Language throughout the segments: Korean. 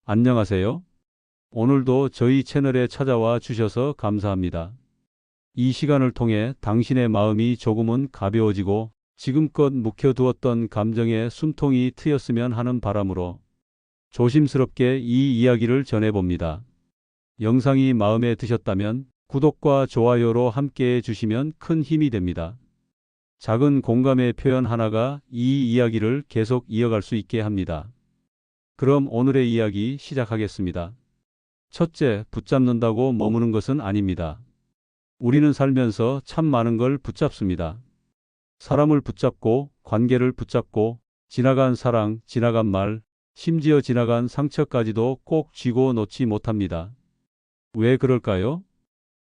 안녕하세요. 오늘도 저희 채널에 찾아와 주셔서 감사합니다. 이 시간을 통해 당신의 마음이 조금은 가벼워지고 지금껏 묵혀두었던 감정의 숨통이 트였으면 하는 바람으로 조심스럽게 이 이야기를 전해봅니다. 영상이 마음에 드셨다면 구독과 좋아요로 함께해 주시면 큰 힘이 됩니다. 작은 공감의 표현 하나가 이 이야기를 계속 이어갈 수 있게 합니다. 그럼 오늘의 이야기 시작하겠습니다. 첫째, 붙잡는다고 머무는 것은 아닙니다. 우리는 살면서 참 많은 걸 붙잡습니다. 사람을 붙잡고, 관계를 붙잡고, 지나간 사랑, 지나간 말, 심지어 지나간 상처까지도 꼭 쥐고 놓지 못합니다. 왜 그럴까요?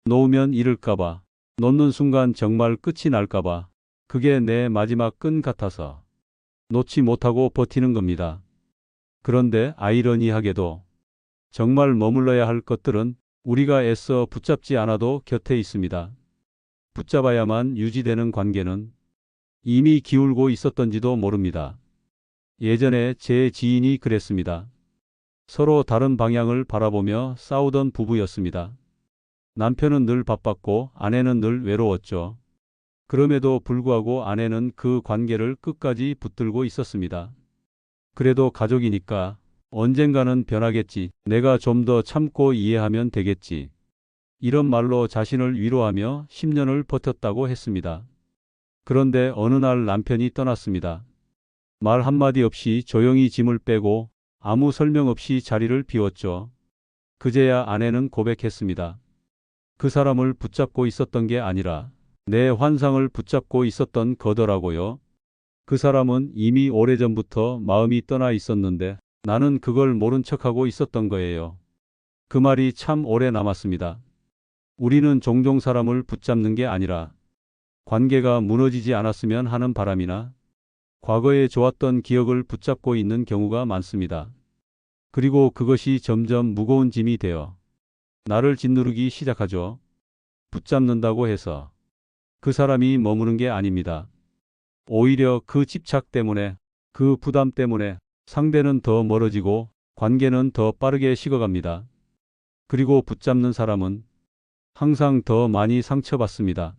놓으면 잃을까봐, 놓는 순간 정말 끝이 날까봐, 그게 내 마지막 끈 같아서 놓지 못하고 버티는 겁니다. 그런데 아이러니하게도 정말 머물러야 할 것들은 우리가 애써 붙잡지 않아도 곁에 있습니다. 붙잡아야만 유지되는 관계는 이미 기울고 있었던지도 모릅니다. 예전에 제 지인이 그랬습니다. 서로 다른 방향을 바라보며 싸우던 부부였습니다. 남편은 늘 바빴고 아내는 늘 외로웠죠. 그럼에도 불구하고 아내는 그 관계를 끝까지 붙들고 있었습니다. 그래도 가족이니까 언젠가는 변하겠지. 내가 좀 더 참고 이해하면 되겠지. 이런 말로 자신을 위로하며 10년을 버텼다고 했습니다. 그런데 어느 날 남편이 떠났습니다. 말 한마디 없이 조용히 짐을 빼고 아무 설명 없이 자리를 비웠죠. 그제야 아내는 고백했습니다. 그 사람을 붙잡고 있었던 게 아니라 내 환상을 붙잡고 있었던 거더라고요. 그 사람은 이미 오래전부터 마음이 떠나 있었는데 나는 그걸 모른 척하고 있었던 거예요. 그 말이 참 오래 남았습니다. 우리는 종종 사람을 붙잡는 게 아니라 관계가 무너지지 않았으면 하는 바람이나 과거에 좋았던 기억을 붙잡고 있는 경우가 많습니다. 그리고 그것이 점점 무거운 짐이 되어 나를 짓누르기 시작하죠. 붙잡는다고 해서 그 사람이 머무는 게 아닙니다. 오히려 그 집착 때문에, 그 부담 때문에 상대는 더 멀어지고 관계는 더 빠르게 식어갑니다. 그리고 붙잡는 사람은 항상 더 많이 상처받습니다.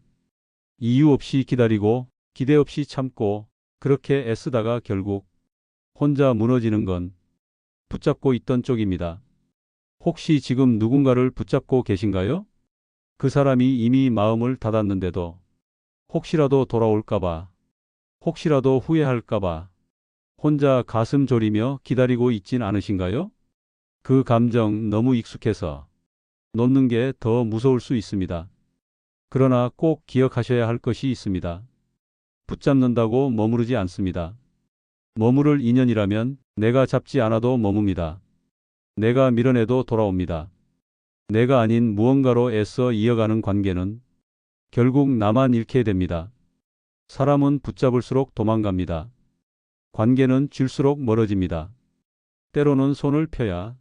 이유 없이 기다리고 기대 없이 참고 그렇게 애쓰다가 결국 혼자 무너지는 건 붙잡고 있던 쪽입니다. 혹시 지금 누군가를 붙잡고 계신가요? 그 사람이 이미 마음을 닫았는데도 혹시라도 돌아올까봐, 혹시라도 후회할까봐 혼자 가슴 졸이며 기다리고 있진 않으신가요? 그 감정 너무 익숙해서 놓는 게 더 무서울 수 있습니다. 그러나 꼭 기억하셔야 할 것이 있습니다. 붙잡는다고 머무르지 않습니다. 머무를 인연이라면 내가 잡지 않아도 머뭅니다. 내가 밀어내도 돌아옵니다. 내가 아닌 무언가로 애써 이어가는 관계는 결국 나만 잃게 됩니다. 사람은 붙잡을수록 도망갑니다. 관계는 줄수록 멀어집니다. 때로는 손을 펴야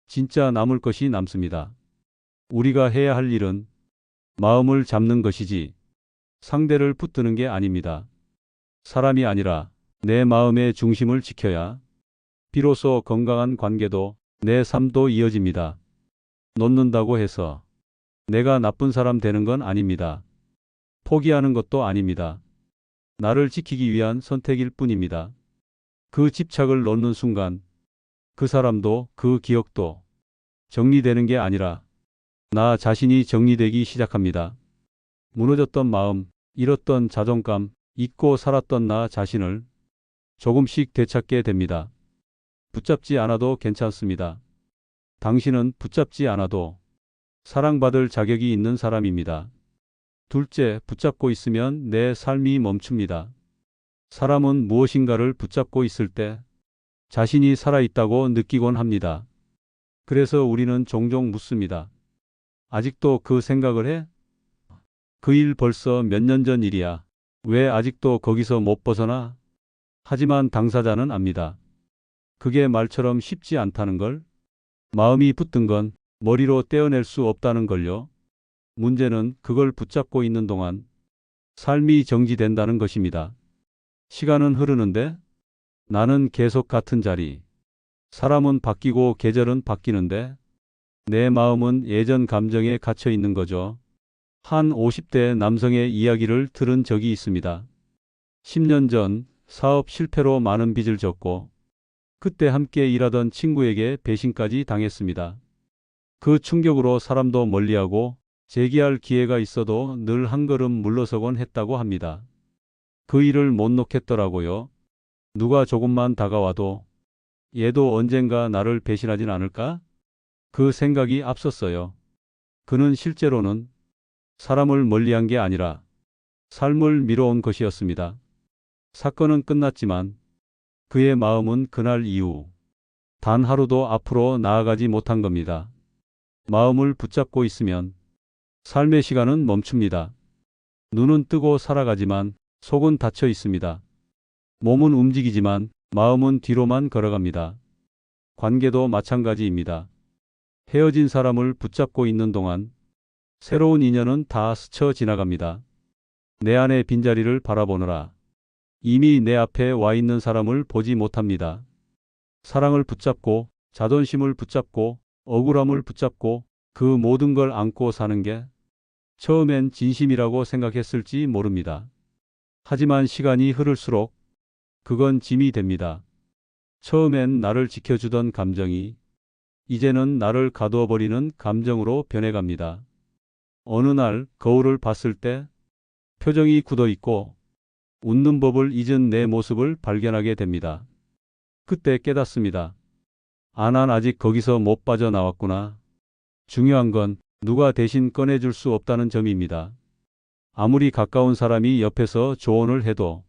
진짜 남을 것이 남습니다. 우리가 해야 할 일은 마음을 잡는 것이지 상대를 붙드는 게 아닙니다. 사람이 아니라 내 마음의 중심을 지켜야 비로소 건강한 관계도 내 삶도 이어집니다. 놓는다고 해서 내가 나쁜 사람 되는 건 아닙니다. 포기하는 것도 아닙니다. 나를 지키기 위한 선택일 뿐입니다. 그 집착을 놓는 순간 그 사람도 그 기억도 정리되는 게 아니라 나 자신이 정리되기 시작합니다. 무너졌던 마음, 잃었던 자존감, 잊고 살았던 나 자신을 조금씩 되찾게 됩니다. 붙잡지 않아도 괜찮습니다. 당신은 붙잡지 않아도 사랑받을 자격이 있는 사람입니다. 둘째, 붙잡고 있으면 내 삶이 멈춥니다. 사람은 무엇인가를 붙잡고 있을 때 자신이 살아있다고 느끼곤 합니다. 그래서 우리는 종종 묻습니다. 아직도 그 생각을 해? 그 일 벌써 몇 년 전 일이야. 왜 아직도 거기서 못 벗어나? 하지만 당사자는 압니다. 그게 말처럼 쉽지 않다는 걸. 마음이 붙든 건 머리로 떼어낼 수 없다는 걸요. 문제는 그걸 붙잡고 있는 동안 삶이 정지된다는 것입니다. 시간은 흐르는데 나는 계속 같은 자리, 사람은 바뀌고 계절은 바뀌는데 내 마음은 예전 감정에 갇혀 있는 거죠. 한 50대 남성의 이야기를 들은 적이 있습니다. 10년 전 사업 실패로 많은 빚을 졌고 그때 함께 일하던 친구에게 배신까지 당했습니다. 그 충격으로 사람도 멀리하고 재기할 기회가 있어도 늘 한 걸음 물러서곤 했다고 합니다. 그 일을 못 놓겠더라고요. 누가 조금만 다가와도 얘도 언젠가 나를 배신하진 않을까? 그 생각이 앞섰어요. 그는 실제로는 사람을 멀리한 게 아니라 삶을 미뤄온 것이었습니다. 사건은 끝났지만 그의 마음은 그날 이후 단 하루도 앞으로 나아가지 못한 겁니다. 마음을 붙잡고 있으면 삶의 시간은 멈춥니다. 눈은 뜨고 살아가지만 속은 닫혀 있습니다. 몸은 움직이지만 마음은 뒤로만 걸어갑니다. 관계도 마찬가지입니다. 헤어진 사람을 붙잡고 있는 동안 새로운 인연은 다 스쳐 지나갑니다. 내 안의 빈자리를 바라보느라 이미 내 앞에 와 있는 사람을 보지 못합니다. 사랑을 붙잡고 자존심을 붙잡고 억울함을 붙잡고 그 모든 걸 안고 사는 게 처음엔 진심이라고 생각했을지 모릅니다. 하지만 시간이 흐를수록 그건 짐이 됩니다. 처음엔 나를 지켜주던 감정이 이제는 나를 가두어 버리는 감정으로 변해갑니다. 어느 날 거울을 봤을 때 표정이 굳어 있고 웃는 법을 잊은 내 모습을 발견하게 됩니다. 그때 깨닫습니다. 난 아직 거기서 못 빠져나왔구나. 중요한 건 누가 대신 꺼내줄 수 없다는 점입니다. 아무리 가까운 사람이 옆에서 조언을 해도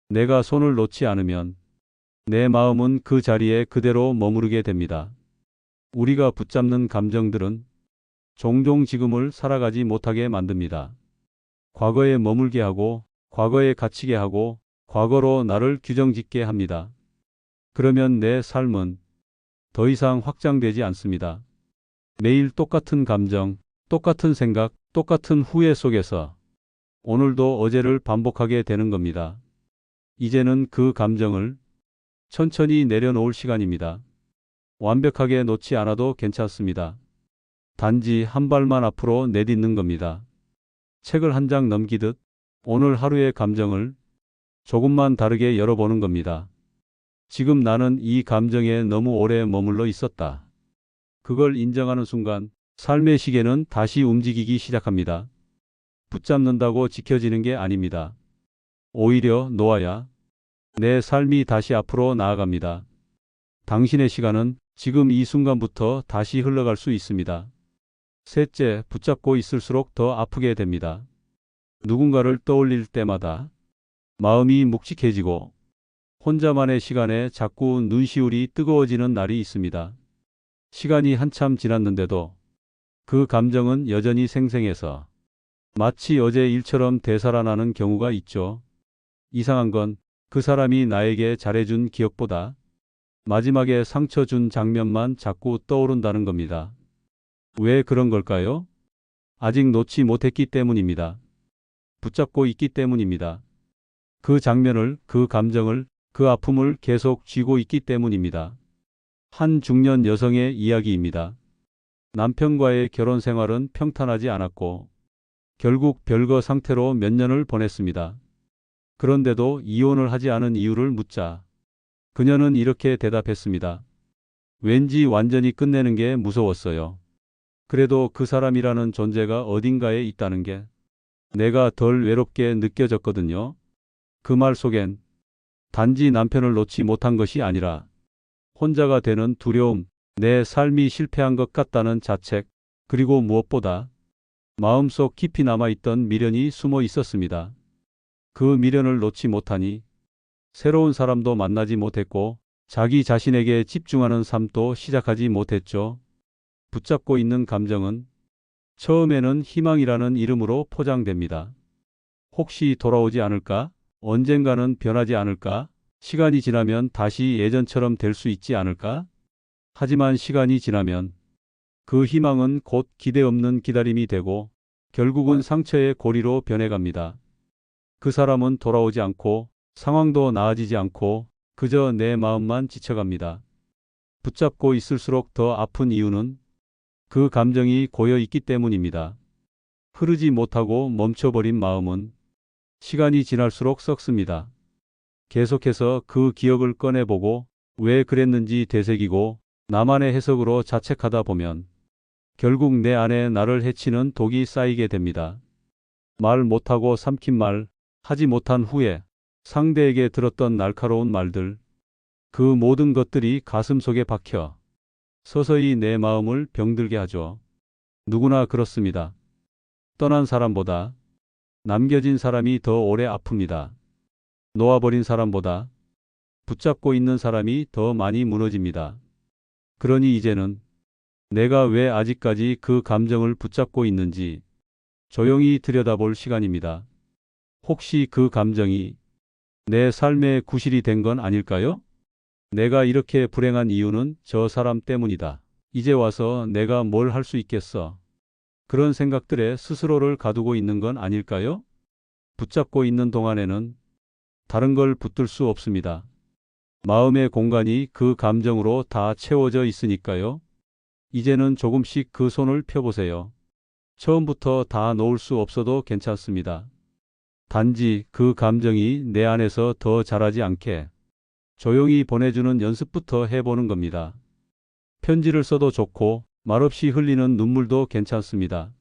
내가 손을 놓지 않으면 내 마음은 그 자리에 그대로 머무르게 됩니다. 우리가 붙잡는 감정들은 종종 지금을 살아가지 못하게 만듭니다. 과거에 머물게 하고 과거에 갇히게 하고 과거로 나를 규정짓게 합니다. 그러면 내 삶은 더 이상 확장되지 않습니다. 매일 똑같은 감정, 똑같은 생각, 똑같은 후회 속에서 오늘도 어제를 반복하게 되는 겁니다. 이제는 그 감정을 천천히 내려놓을 시간입니다. 완벽하게 놓지 않아도 괜찮습니다. 단지 한 발만 앞으로 내딛는 겁니다. 책을 한 장 넘기듯 오늘 하루의 감정을 조금만 다르게 열어보는 겁니다. 지금 나는 이 감정에 너무 오래 머물러 있었다. 그걸 인정하는 순간 삶의 시계는 다시 움직이기 시작합니다. 붙잡는다고 지켜지는 게 아닙니다. 오히려 놓아야 내 삶이 다시 앞으로 나아갑니다. 당신의 시간은 지금 이 순간부터 다시 흘러갈 수 있습니다. 셋째, 붙잡고 있을수록 더 아프게 됩니다. 누군가를 떠올릴 때마다 마음이 묵직해지고 혼자만의 시간에 자꾸 눈시울이 뜨거워지는 날이 있습니다. 시간이 한참 지났는데도 그 감정은 여전히 생생해서 마치 어제 일처럼 되살아나는 경우가 있죠. 이상한 건 그 사람이 나에게 잘해준 기억보다 마지막에 상처 준 장면만 자꾸 떠오른다는 겁니다. 왜 그런 걸까요? 아직 놓지 못했기 때문입니다. 붙잡고 있기 때문입니다. 그 장면을, 그 감정을, 그 아픔을 계속 쥐고 있기 때문입니다. 한 중년 여성의 이야기입니다. 남편과의 결혼 생활은 평탄하지 않았고 결국 별거 상태로 몇 년을 보냈습니다. 그런데도 이혼을 하지 않은 이유를 묻자 그녀는 이렇게 대답했습니다. 왠지 완전히 끝내는 게 무서웠어요. 그래도 그 사람이라는 존재가 어딘가에 있다는 게 내가 덜 외롭게 느껴졌거든요. 그 말 속엔 단지 남편을 놓지 못한 것이 아니라 혼자가 되는 두려움, 내 삶이 실패한 것 같다는 자책, 그리고 무엇보다 마음속 깊이 남아있던 미련이 숨어 있었습니다. 그 미련을 놓지 못하니 새로운 사람도 만나지 못했고 자기 자신에게 집중하는 삶도 시작하지 못했죠. 붙잡고 있는 감정은 처음에는 희망이라는 이름으로 포장됩니다. 혹시 돌아오지 않을까? 언젠가는 변하지 않을까? 시간이 지나면 다시 예전처럼 될 수 있지 않을까? 하지만 시간이 지나면 그 희망은 곧 기대 없는 기다림이 되고 결국은 상처의 고리로 변해갑니다. 그 사람은 돌아오지 않고 상황도 나아지지 않고 그저 내 마음만 지쳐갑니다. 붙잡고 있을수록 더 아픈 이유는 그 감정이 고여 있기 때문입니다. 흐르지 못하고 멈춰버린 마음은 시간이 지날수록 썩습니다. 계속해서 그 기억을 꺼내보고 왜 그랬는지 되새기고 나만의 해석으로 자책하다 보면 결국 내 안에 나를 해치는 독이 쌓이게 됩니다. 말 못하고 삼킨 말, 하지 못한 후에 상대에게 들었던 날카로운 말들, 그 모든 것들이 가슴 속에 박혀 서서히 내 마음을 병들게 하죠. 누구나 그렇습니다. 떠난 사람보다 남겨진 사람이 더 오래 아픕니다. 놓아버린 사람보다 붙잡고 있는 사람이 더 많이 무너집니다. 그러니 이제는 내가 왜 아직까지 그 감정을 붙잡고 있는지 조용히 들여다볼 시간입니다. 혹시 그 감정이 내 삶의 구실이 된 건 아닐까요? 내가 이렇게 불행한 이유는 저 사람 때문이다. 이제 와서 내가 뭘 할 수 있겠어? 그런 생각들에 스스로를 가두고 있는 건 아닐까요? 붙잡고 있는 동안에는 다른 걸 붙들 수 없습니다. 마음의 공간이 그 감정으로 다 채워져 있으니까요. 이제는 조금씩 그 손을 펴보세요. 처음부터 다 놓을 수 없어도 괜찮습니다. 단지 그 감정이 내 안에서 더 자라지 않게 조용히 보내주는 연습부터 해보는 겁니다. 편지를 써도 좋고 말없이 흘리는 눈물도 괜찮습니다.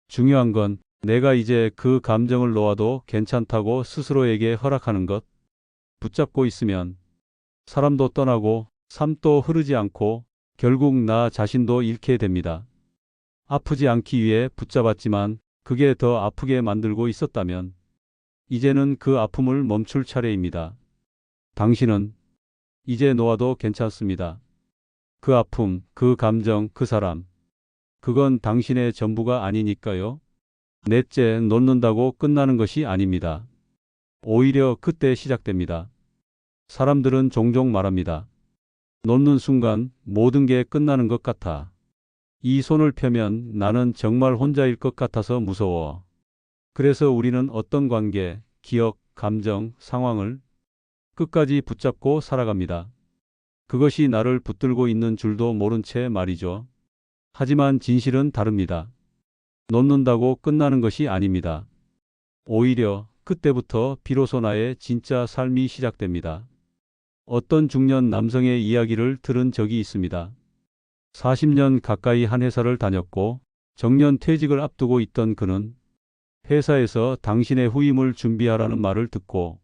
중요한 건 내가 이제 그 감정을 놓아도 괜찮다고 스스로에게 허락하는 것. 붙잡고 있으면 사람도 떠나고 삶도 흐르지 않고 결국 나 자신도 잃게 됩니다. 아프지 않기 위해 붙잡았지만 그게 더 아프게 만들고 있었다면 이제는 그 아픔을 멈출 차례입니다. 당신은 이제 놓아도 괜찮습니다. 그 아픔, 그 감정, 그 사람. 그건 당신의 전부가 아니니까요. 넷째, 놓는다고 끝나는 것이 아닙니다. 오히려 그때 시작됩니다. 사람들은 종종 말합니다. 놓는 순간 모든 게 끝나는 것 같아. 이 손을 펴면 나는 정말 혼자일 것 같아서 무서워. 그래서 우리는 어떤 관계, 기억, 감정, 상황을 끝까지 붙잡고 살아갑니다. 그것이 나를 붙들고 있는 줄도 모른 채 말이죠. 하지만 진실은 다릅니다. 놓는다고 끝나는 것이 아닙니다. 오히려 그때부터 비로소 나의 진짜 삶이 시작됩니다. 어떤 중년 남성의 이야기를 들은 적이 있습니다. 40년 가까이 한 회사를 다녔고 정년 퇴직을 앞두고 있던 그는 회사에서 당신의 후임을 준비하라는 말을 듣고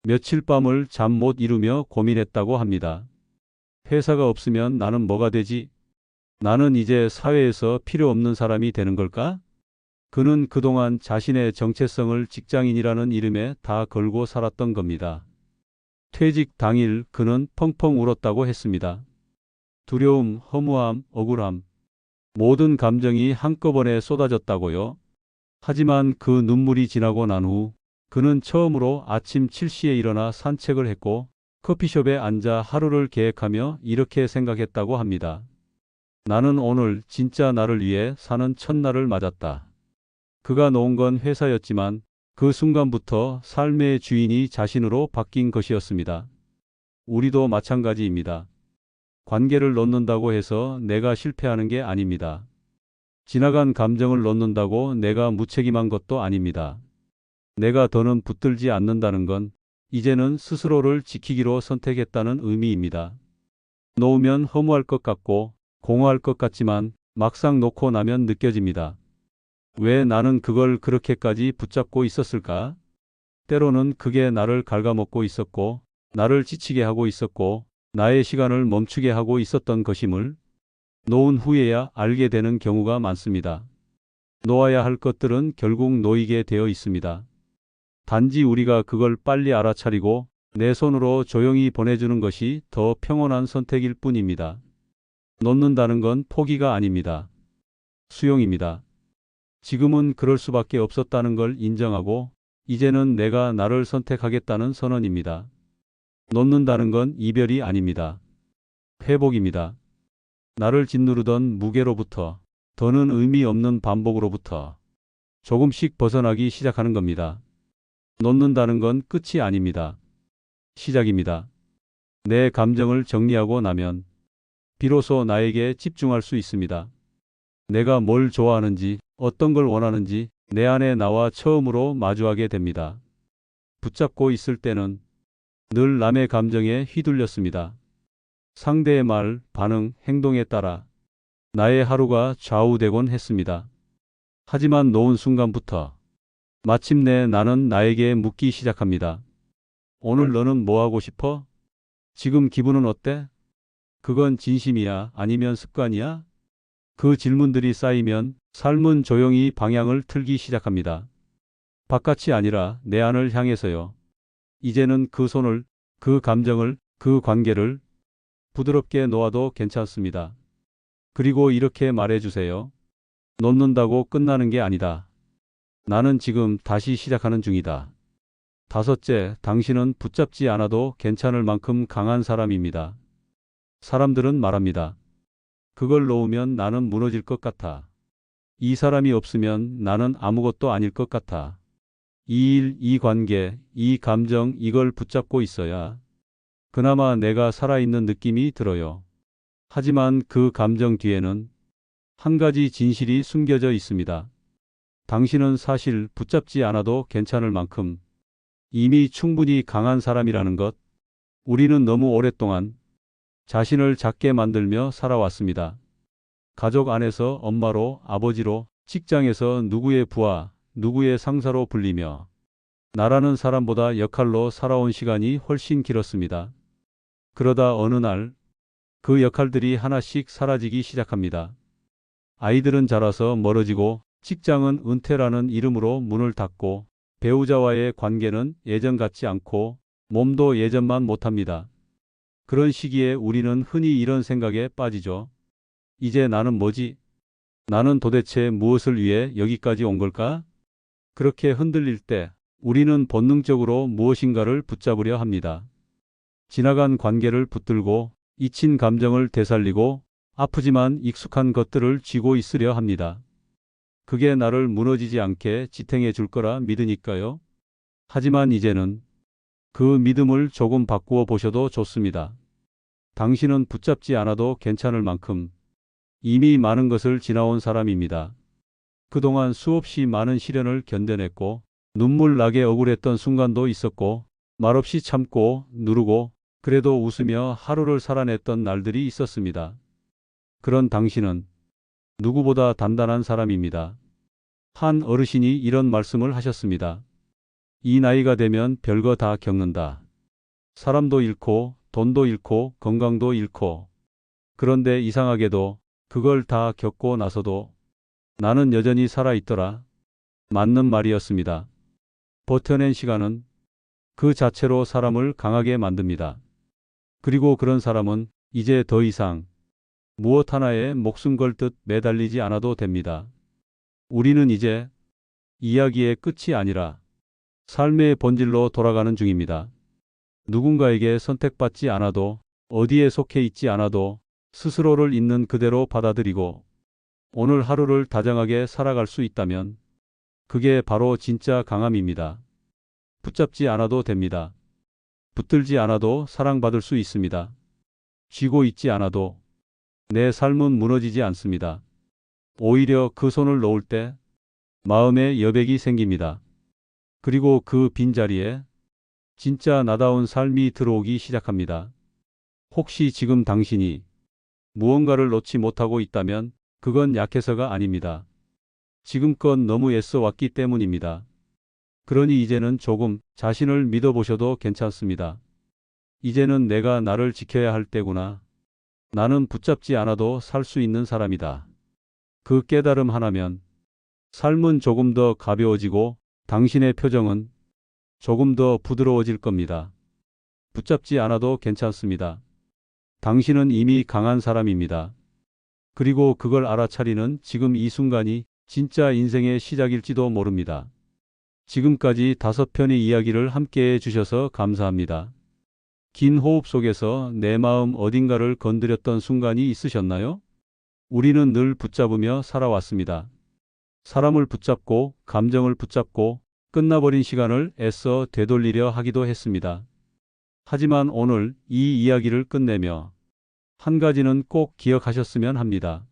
며칠 밤을 잠 못 이루며 고민했다고 합니다. 회사가 없으면 나는 뭐가 되지? 나는 이제 사회에서 필요 없는 사람이 되는 걸까? 그는 그동안 자신의 정체성을 직장인이라는 이름에 다 걸고 살았던 겁니다. 퇴직 당일 그는 펑펑 울었다고 했습니다. 두려움, 허무함, 억울함, 모든 감정이 한꺼번에 쏟아졌다고요. 하지만 그 눈물이 지나고 난 후 그는 처음으로 아침 7시에 일어나 산책을 했고 커피숍에 앉아 하루를 계획하며 이렇게 생각했다고 합니다. 나는 오늘 진짜 나를 위해 사는 첫날을 맞았다. 그가 놓은 건 회사였지만 그 순간부터 삶의 주인이 자신으로 바뀐 것이었습니다. 우리도 마찬가지입니다. 관계를 놓는다고 해서 내가 실패하는 게 아닙니다. 지나간 감정을 놓는다고 내가 무책임한 것도 아닙니다. 내가 더는 붙들지 않는다는 건 이제는 스스로를 지키기로 선택했다는 의미입니다. 놓으면 허무할 것 같고 공허할 것 같지만 막상 놓고 나면 느껴집니다. 왜 나는 그걸 그렇게까지 붙잡고 있었을까? 때로는 그게 나를 갉아먹고 있었고 나를 지치게 하고 있었고 나의 시간을 멈추게 하고 있었던 것임을 놓은 후에야 알게 되는 경우가 많습니다. 놓아야 할 것들은 결국 놓이게 되어 있습니다. 단지 우리가 그걸 빨리 알아차리고 내 손으로 조용히 보내주는 것이 더 평온한 선택일 뿐입니다. 놓는다는 건 포기가 아닙니다. 수용입니다. 지금은 그럴 수밖에 없었다는 걸 인정하고 이제는 내가 나를 선택하겠다는 선언입니다. 놓는다는 건 이별이 아닙니다. 회복입니다. 나를 짓누르던 무게로부터 더는 의미 없는 반복으로부터 조금씩 벗어나기 시작하는 겁니다. 놓는다는 건 끝이 아닙니다. 시작입니다. 내 감정을 정리하고 나면 비로소 나에게 집중할 수 있습니다. 내가 뭘 좋아하는지, 어떤 걸 원하는지 내 안에 나와 처음으로 마주하게 됩니다. 붙잡고 있을 때는 늘 남의 감정에 휘둘렸습니다. 상대의 말, 반응, 행동에 따라 나의 하루가 좌우되곤 했습니다. 하지만 놓은 순간부터 마침내 나는 나에게 묻기 시작합니다. 오늘 너는 뭐 하고 싶어? 지금 기분은 어때? 그건 진심이야? 아니면 습관이야? 그 질문들이 쌓이면 삶은 조용히 방향을 틀기 시작합니다. 바깥이 아니라 내 안을 향해서요. 이제는 그 손을, 그 감정을, 그 관계를 부드럽게 놓아도 괜찮습니다. 그리고 이렇게 말해주세요. 놓는다고 끝나는 게 아니다. 나는 지금 다시 시작하는 중이다. 다섯째, 당신은 붙잡지 않아도 괜찮을 만큼 강한 사람입니다. 사람들은 말합니다. 그걸 놓으면 나는 무너질 것 같아. 이 사람이 없으면 나는 아무것도 아닐 것 같아. 이 일, 이 관계, 이 감정, 이걸 붙잡고 있어야 그나마 내가 살아있는 느낌이 들어요. 하지만 그 감정 뒤에는 한 가지 진실이 숨겨져 있습니다. 당신은 사실 붙잡지 않아도 괜찮을 만큼 이미 충분히 강한 사람이라는 것. 우리는 너무 오랫동안 자신을 작게 만들며 살아왔습니다. 가족 안에서 엄마로, 아버지로, 직장에서 누구의 부하, 누구의 상사로 불리며 나라는 사람보다 역할로 살아온 시간이 훨씬 길었습니다. 그러다 어느 날 그 역할들이 하나씩 사라지기 시작합니다. 아이들은 자라서 멀어지고 직장은 은퇴라는 이름으로 문을 닫고 배우자와의 관계는 예전 같지 않고 몸도 예전만 못합니다. 그런 시기에 우리는 흔히 이런 생각에 빠지죠. 이제 나는 뭐지? 나는 도대체 무엇을 위해 여기까지 온 걸까? 그렇게 흔들릴 때 우리는 본능적으로 무엇인가를 붙잡으려 합니다. 지나간 관계를 붙들고 잊힌 감정을 되살리고 아프지만 익숙한 것들을 쥐고 있으려 합니다. 그게 나를 무너지지 않게 지탱해 줄 거라 믿으니까요. 하지만 이제는 그 믿음을 조금 바꾸어 보셔도 좋습니다. 당신은 붙잡지 않아도 괜찮을 만큼 이미 많은 것을 지나온 사람입니다. 그동안 수없이 많은 시련을 견뎌냈고 눈물 나게 억울했던 순간도 있었고 말없이 참고 누르고 그래도 웃으며 하루를 살아냈던 날들이 있었습니다. 그런 당신은 누구보다 단단한 사람입니다. 한 어르신이 이런 말씀을 하셨습니다. 이 나이가 되면 별거 다 겪는다. 사람도 잃고 돈도 잃고 건강도 잃고. 그런데 이상하게도 그걸 다 겪고 나서도 나는 여전히 살아있더라. 맞는 말이었습니다. 버텨낸 시간은 그 자체로 사람을 강하게 만듭니다. 그리고 그런 사람은 이제 더 이상 무엇 하나에 목숨 걸듯 매달리지 않아도 됩니다. 우리는 이제 이야기의 끝이 아니라 삶의 본질로 돌아가는 중입니다. 누군가에게 선택받지 않아도 어디에 속해 있지 않아도 스스로를 있는 그대로 받아들이고 오늘 하루를 다정하게 살아갈 수 있다면 그게 바로 진짜 강함입니다. 붙잡지 않아도 됩니다. 붙들지 않아도 사랑받을 수 있습니다. 쥐고 있지 않아도 내 삶은 무너지지 않습니다. 오히려 그 손을 놓을 때 마음에 여백이 생깁니다. 그리고 그 빈자리에 진짜 나다운 삶이 들어오기 시작합니다. 혹시 지금 당신이 무언가를 놓지 못하고 있다면 그건 약해서가 아닙니다. 지금껏 너무 애써 왔기 때문입니다. 그러니 이제는 조금 자신을 믿어보셔도 괜찮습니다. 이제는 내가 나를 지켜야 할 때구나. 나는 붙잡지 않아도 살 수 있는 사람이다. 그 깨달음 하나면 삶은 조금 더 가벼워지고 당신의 표정은 조금 더 부드러워질 겁니다. 붙잡지 않아도 괜찮습니다. 당신은 이미 강한 사람입니다. 그리고 그걸 알아차리는 지금 이 순간이 진짜 인생의 시작일지도 모릅니다. 지금까지 5편의 이야기를 함께 해주셔서 감사합니다. 긴 호흡 속에서 내 마음 어딘가를 건드렸던 순간이 있으셨나요? 우리는 늘 붙잡으며 살아왔습니다. 사람을 붙잡고 감정을 붙잡고 끝나버린 시간을 애써 되돌리려 하기도 했습니다. 하지만 오늘 이 이야기를 끝내며 한 가지는 꼭 기억하셨으면 합니다.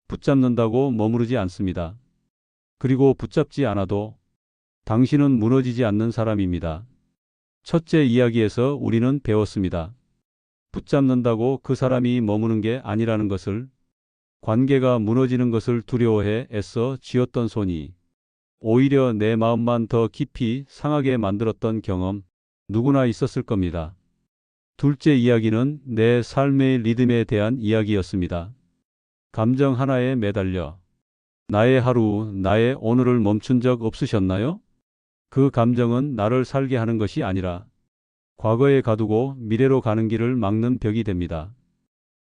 붙잡는다고 머무르지 않습니다. 그리고 붙잡지 않아도 당신은 무너지지 않는 사람입니다. 첫째 이야기에서 우리는 배웠습니다. 붙잡는다고 그 사람이 머무는 게 아니라는 것을, 관계가 무너지는 것을 두려워해 애써 쥐었던 손이 오히려 내 마음만 더 깊이 상하게 만들었던 경험, 누구나 있었을 겁니다. 둘째 이야기는 내 삶의 리듬에 대한 이야기였습니다. 감정 하나에 매달려 나의 하루, 나의 오늘을 멈춘 적 없으셨나요? 그 감정은 나를 살게 하는 것이 아니라 과거에 가두고 미래로 가는 길을 막는 벽이 됩니다.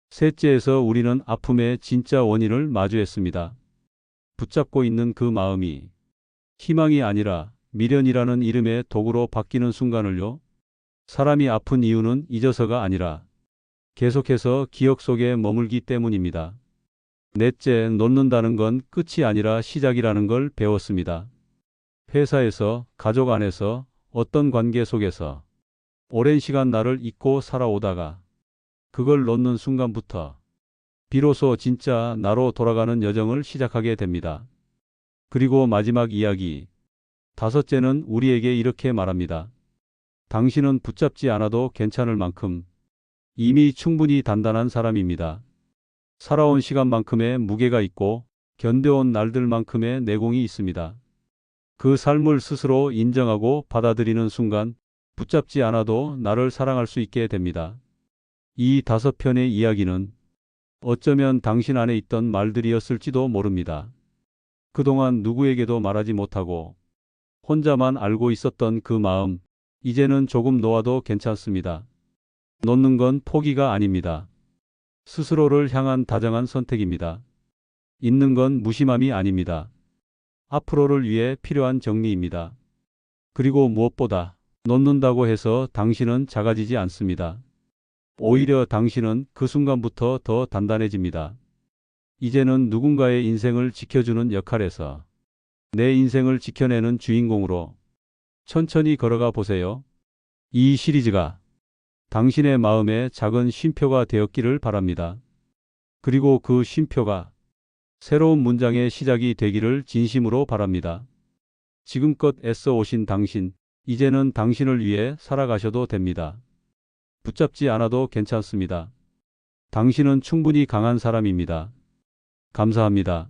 셋째에서 우리는 아픔의 진짜 원인을 마주했습니다. 붙잡고 있는 그 마음이 희망이 아니라 미련이라는 이름의 도구로 바뀌는 순간을요. 사람이 아픈 이유는 잊어서가 아니라 계속해서 기억 속에 머물기 때문입니다. 넷째, 놓는다는 건 끝이 아니라 시작이라는 걸 배웠습니다. 회사에서, 가족 안에서, 어떤 관계 속에서 오랜 시간 나를 잊고 살아오다가 그걸 놓는 순간부터 비로소 진짜 나로 돌아가는 여정을 시작하게 됩니다. 그리고 마지막 이야기, 다섯째는 우리에게 이렇게 말합니다. 당신은 붙잡지 않아도 괜찮을 만큼 이미 충분히 단단한 사람입니다. 살아온 시간만큼의 무게가 있고 견뎌온 날들만큼의 내공이 있습니다. 그 삶을 스스로 인정하고 받아들이는 순간 붙잡지 않아도 나를 사랑할 수 있게 됩니다. 이 5편의 이야기는 어쩌면 당신 안에 있던 말들이었을지도 모릅니다. 그동안 누구에게도 말하지 못하고 혼자만 알고 있었던 그 마음, 이제는 조금 놓아도 괜찮습니다. 놓는 건 포기가 아닙니다. 스스로를 향한 다정한 선택입니다. 잊는 건 무심함이 아닙니다. 앞으로를 위해 필요한 정리입니다. 그리고 무엇보다 놓는다고 해서 당신은 작아지지 않습니다. 오히려 당신은 그 순간부터 더 단단해집니다. 이제는 누군가의 인생을 지켜주는 역할에서 내 인생을 지켜내는 주인공으로 천천히 걸어가 보세요. 이 시리즈가 당신의 마음에 작은 쉼표가 되었기를 바랍니다. 그리고 그 쉼표가 새로운 문장의 시작이 되기를 진심으로 바랍니다. 지금껏 애써 오신 당신, 이제는 당신을 위해 살아가셔도 됩니다. 붙잡지 않아도 괜찮습니다. 당신은 충분히 강한 사람입니다. 감사합니다.